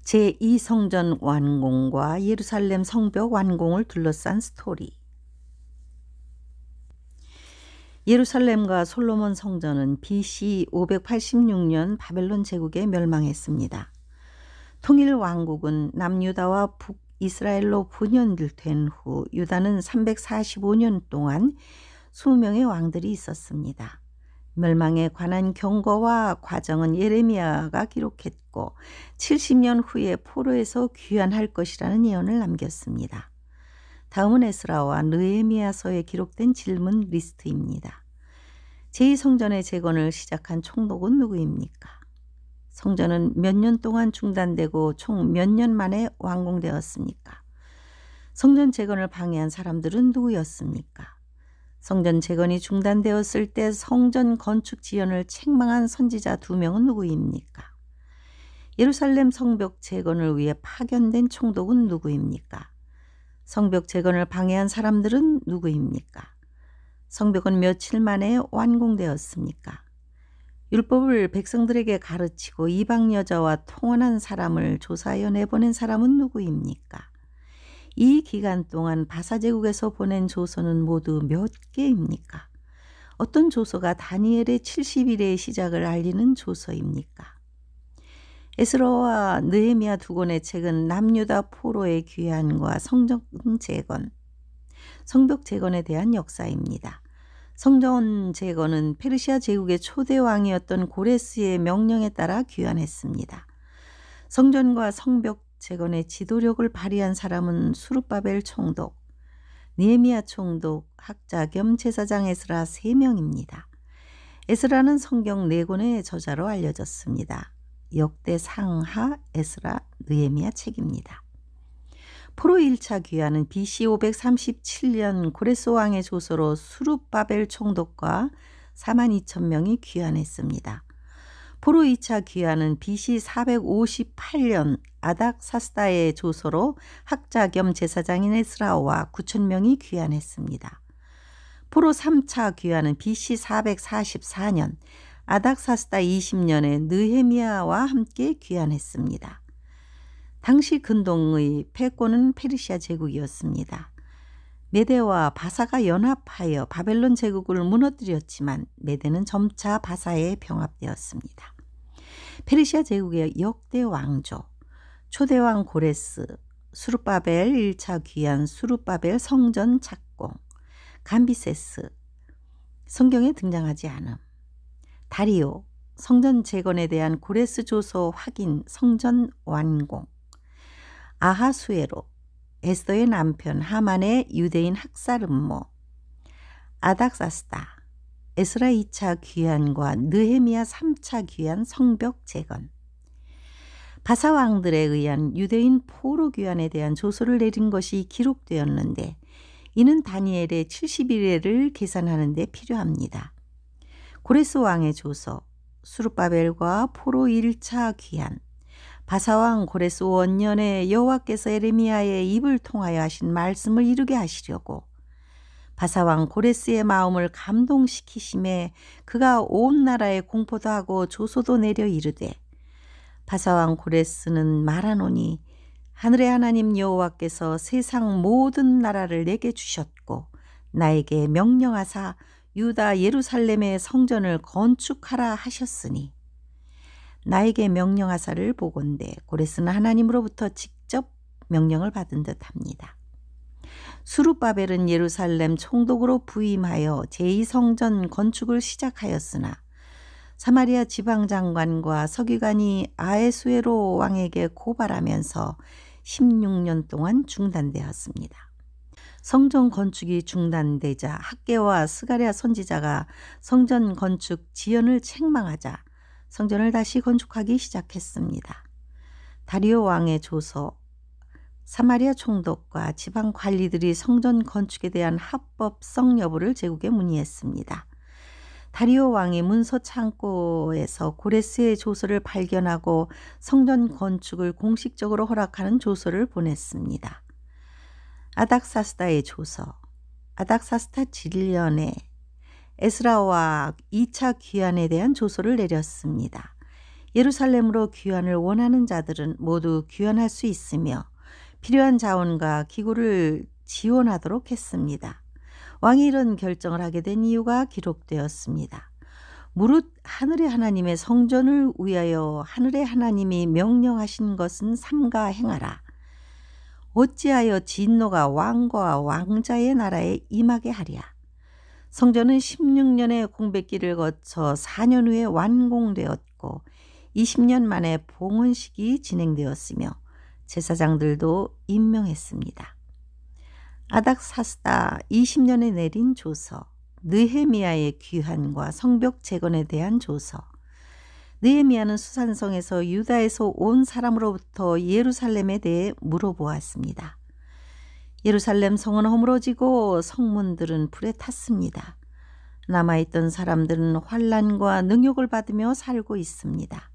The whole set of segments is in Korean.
제2성전 완공과 예루살렘 성벽 완공을 둘러싼 스토리. 예루살렘과 솔로몬 성전은 BC 586년 바벨론 제국에 멸망했습니다. 통일 왕국은 남유다와 북이스라엘로 분열된 후 유다는 345년 동안 20명의 왕들이 있었습니다. 멸망에 관한 경고와 과정은 예레미야가 기록했고 70년 후에 포로에서 귀환할 것이라는 예언을 남겼습니다. 다음은 에스라와 느헤미야서에 기록된 질문 리스트입니다. 제2성전의 재건을 시작한 총독은 누구입니까? 성전은 몇 년 동안 중단되고 총 몇 년 만에 완공되었습니까? 성전 재건을 방해한 사람들은 누구였습니까? 성전 재건이 중단되었을 때 성전 건축 지연을 책망한 선지자 2명은 누구입니까? 예루살렘 성벽 재건을 위해 파견된 총독은 누구입니까? 성벽 재건을 방해한 사람들은 누구입니까? 성벽은 며칠 만에 완공되었습니까? 율법을 백성들에게 가르치고 이방 여자와 통혼한 사람을 조사하여 내보낸 사람은 누구입니까? 이 기간 동안 바사제국에서 보낸 조서는 모두 몇 개입니까? 어떤 조서가 다니엘의 70일의 시작을 알리는 조서입니까? 에스라와 느헤미야 2권의 책은 남유다 포로의 귀환과 성전 재건, 성벽 재건에 대한 역사입니다. 성전 재건은 페르시아 제국의 초대 왕이었던 고레스의 명령에 따라 귀환했습니다. 성전과 성벽 재건의 지도력을 발휘한 사람은 수룹바벨 총독, 느헤미야 총독, 학자 겸 제사장 에스라 3명입니다. 에스라는 성경 4권의 저자로 알려졌습니다. 역대 상하, 에스라, 느헤미야 책입니다. 포로 1차 귀환은 BC 537년 고레스 왕의 조서로 수룹바벨 총독과 42,000명이 귀환했습니다. 포로 2차 귀환은 BC 458년 아닥사스다의 조서로 학자 겸 제사장인 에스라와 9,000명이 귀환했습니다. 포로 3차 귀환은 BC 444년 아닥사스다 20년에 느헤미야와 함께 귀환했습니다. 당시 근동의 패권은 페르시아 제국이었습니다. 메대와 바사가 연합하여 바벨론 제국을 무너뜨렸지만 메대는 점차 바사에 병합되었습니다. 페르시아 제국의 역대 왕조, 초대왕 고레스, 수룹바벨 1차 귀환, 수룹바벨 성전 착공, 감비세스, 성경에 등장하지 않음, 다리오, 성전 재건에 대한 고레스 조서 확인, 성전 완공, 아하수에로, 에스더의 남편 하만의 유대인 학살 음모, 아닥사스다, 에스라 2차 귀환과 느헤미야 3차 귀환 성벽 재건, 바사 왕들에 의한 유대인 포로 귀환에 대한 조서를 내린 것이 기록되었는데 이는 다니엘의 70일을 계산하는 데 필요합니다. 고레스 왕의 조서, 수룹바벨과 포로 1차 귀환, 바사왕 고레스 원년에 여호와께서 에레미야의 입을 통하여 하신 말씀을 이루게 하시려고 바사왕 고레스의 마음을 감동시키심에 그가 온 나라에 공포도 하고 조소도 내려 이르되 바사왕 고레스는 말하노니 하늘의 하나님 여호와께서 세상 모든 나라를 내게 주셨고 나에게 명령하사 유다 예루살렘의 성전을 건축하라 하셨으니 나에게 명령하사를 보건대 고레스는 하나님으로부터 직접 명령을 받은 듯합니다. 수룹바벨은 예루살렘 총독으로 부임하여 제2성전 건축을 시작하였으나 사마리아 지방장관과 서기관이 아에수에로 왕에게 고발하면서 16년 동안 중단되었습니다. 성전 건축이 중단되자 학개와 스가랴 선지자가 성전 건축 지연을 책망하자 성전을 다시 건축하기 시작했습니다. 다리오 왕의 조서, 사마리아 총독과 지방 관리들이 성전 건축에 대한 합법성 여부를 제국에 문의했습니다. 다리오 왕이 문서 창고에서 고레스의 조서를 발견하고 성전 건축을 공식적으로 허락하는 조서를 보냈습니다. 아닥사스다의 조서, 아닥사스다 7년에 에스라와 2차 귀환에 대한 조서를 내렸습니다. 예루살렘으로 귀환을 원하는 자들은 모두 귀환할 수 있으며 필요한 자원과 기구를 지원하도록 했습니다. 왕이 이런 결정을 하게 된 이유가 기록되었습니다. 무릇 하늘의 하나님의 성전을 위하여 하늘의 하나님이 명령하신 것은 삼가 행하라. 어찌하여 진노가 왕과 왕자의 나라에 임하게 하랴. 성전은 16년의 공백기를 거쳐 4년 후에 완공되었고 20년 만에 봉헌식이 진행되었으며 제사장들도 임명했습니다. 아닥사스다 20년에 내린 조서, 느헤미야의 귀환과 성벽 재건에 대한 조서. 느헤미야는 수산성에서 유다에서 온 사람으로부터 예루살렘에 대해 물어보았습니다. 예루살렘 성은 허물어지고 성문들은 불에 탔습니다. 남아있던 사람들은 환난과 능욕을 받으며 살고 있습니다.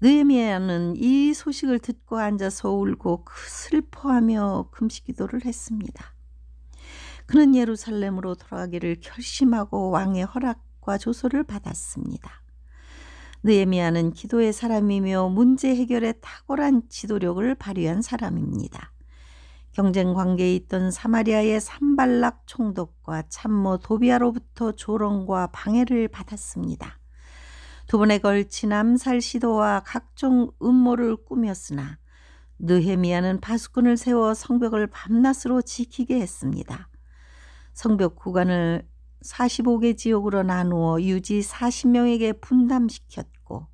느헤미야는 이 소식을 듣고 앉아서 울고 슬퍼하며 금식기도를 했습니다. 그는 예루살렘으로 돌아가기를 결심하고 왕의 허락과 조서를 받았습니다. 느헤미야는 기도의 사람이며 문제 해결에 탁월한 지도력을 발휘한 사람입니다. 경쟁 관계에 있던 사마리아의 산발락 총독과 참모 도비아로부터 조롱과 방해를 받았습니다. 두 번에 걸친 암살 시도와 각종 음모를 꾸몄으나 느헤미야는 파수꾼을 세워 성벽을 밤낮으로 지키게 했습니다. 성벽 구간을 45개 지역으로 나누어 유지 40명에게 분담시켰고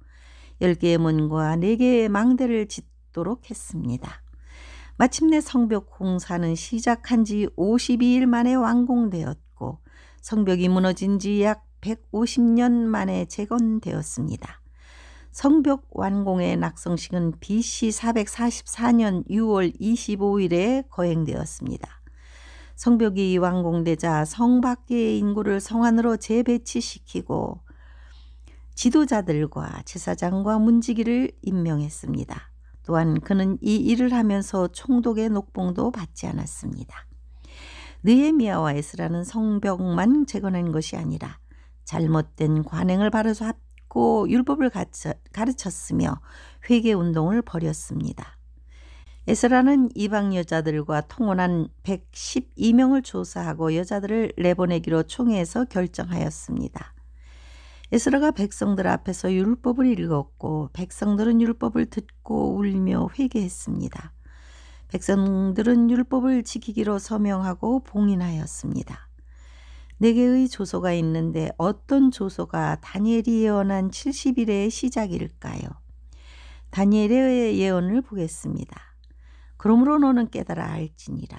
10개의 문과 4개의 망대를 짓도록 했습니다. 마침내 성벽 공사는 시작한 지 52일 만에 완공되었고 성벽이 무너진 지 약 150년 만에 재건되었습니다. 성벽 완공의 낙성식은 BC 444년 6월 25일에 거행되었습니다. 성벽이 완공되자 성 밖의 인구를 성 안으로 재배치시키고 지도자들과 제사장과 문지기를 임명했습니다. 또한 그는 이 일을 하면서 총독의 녹봉도 받지 않았습니다. 느헤미야와 에스라는 성벽만 재건한 것이 아니라 잘못된 관행을 바로잡고 율법을 가르쳤으며 회개운동을 벌였습니다. 에스라는 이방 여자들과 통혼한 112명을 조사하고 여자들을 내보내기로 총회에서 결정하였습니다. 에스라가 백성들 앞에서 율법을 읽었고 백성들은 율법을 듣고 울며 회개했습니다. 백성들은 율법을 지키기로 서명하고 봉인하였습니다. 4개의 조서가 있는데 어떤 조서가 다니엘이 예언한 70일의 시작일까요? 다니엘의 예언을 보겠습니다. 그러므로 너는 깨달아 알지니라.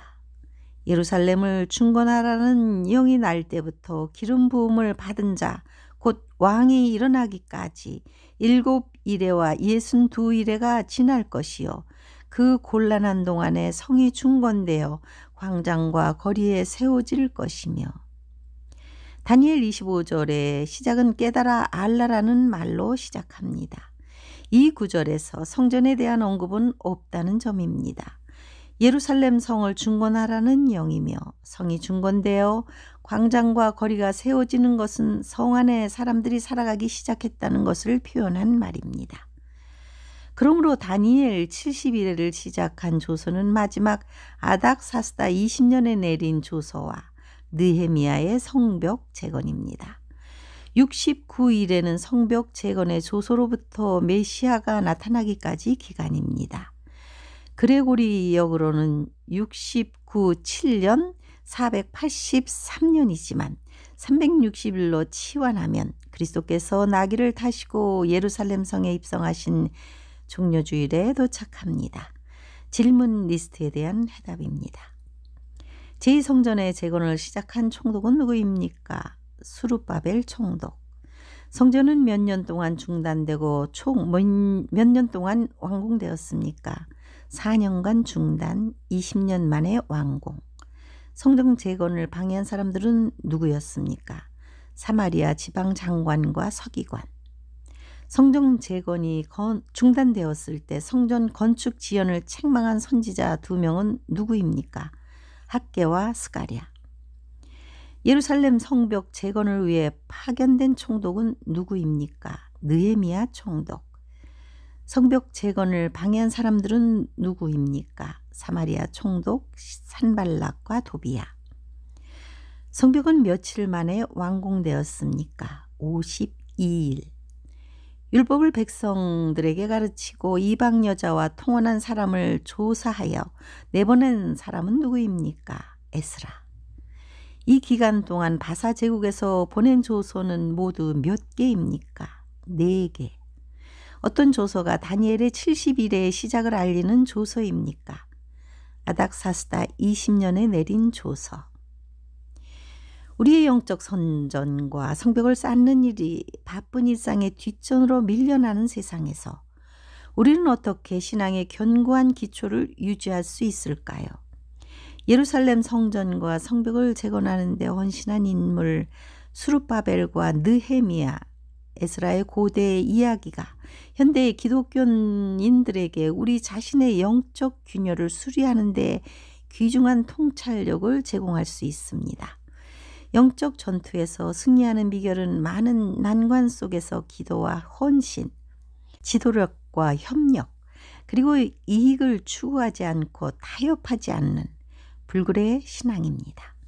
예루살렘을 중건하라는 영이 날 때부터 기름 부음을 받은 자 곧 왕이 일어나기까지 7이레와 62이레가 지날 것이요 그 곤란한 동안에 성이 중건되어 광장과 거리에 세워질 것이며. 다니엘 25절의 시작은 깨달아 알라라는 말로 시작합니다. 이 구절에서 성전에 대한 언급은 없다는 점입니다. 예루살렘 성을 중건하라는 영이며 성이 중건되어 광장과 거리가 세워지는 것은 성 안에 사람들이 살아가기 시작했다는 것을 표현한 말입니다. 그러므로 다니엘 70일을 시작한 조서는 마지막 아닥사스다 20년에 내린 조서와 느헤미야의 성벽 재건입니다. 69일에는 성벽 재건의 조서로부터 메시아가 나타나기까지 기간입니다. 그레고리 역으로는 69.7년 483년이지만 360일로 치환하면 그리스도께서 나귀를 타시고 예루살렘 성에 입성하신 종려주일에 도착합니다. 질문 리스트에 대한 해답입니다. 제2성전의 재건을 시작한 총독은 누구입니까? 수룹바벨 총독. 성전은 몇 년 동안 중단되고 총 몇 년 동안 완공되었습니까? 4년간 중단, 20년 만에 완공. 성전 재건을 방해한 사람들은 누구였습니까? 사마리아 지방 장관과 서기관. 성전 재건이 중단되었을 때 성전 건축 지연을 책망한 선지자 2명은 누구입니까? 학개와 스가랴. 예루살렘 성벽 재건을 위해 파견된 총독은 누구입니까? 느헤미야 총독. 성벽 재건을 방해한 사람들은 누구입니까? 사마리아 총독 산발락과 도비야. 성벽은 며칠 만에 완공되었습니까? 52일. 율법을 백성들에게 가르치고 이방 여자와 통혼한 사람을 조사하여 내보낸 사람은 누구입니까? 에스라. 이 기간 동안 바사 제국에서 보낸 조서는 모두 몇 개입니까? 4개. 어떤 조서가 다니엘의 70일의 시작을 알리는 조서입니까? 아닥사스다 20년에 내린 조서. 우리의 영적 선전과 성벽을 쌓는 일이 바쁜 일상의 뒷전으로 밀려나는 세상에서 우리는 어떻게 신앙의 견고한 기초를 유지할 수 있을까요? 예루살렘 성전과 성벽을 재건하는 데 헌신한 인물 수룹바벨과 느헤미야, 에스라의 고대 이야기가 현대의 기독교인들에게 우리 자신의 영적 균열을 수리하는 데 귀중한 통찰력을 제공할 수 있습니다. 영적 전투에서 승리하는 비결은 많은 난관 속에서 기도와 헌신, 지도력과 협력, 그리고 이익을 추구하지 않고 타협하지 않는 불굴의 신앙입니다.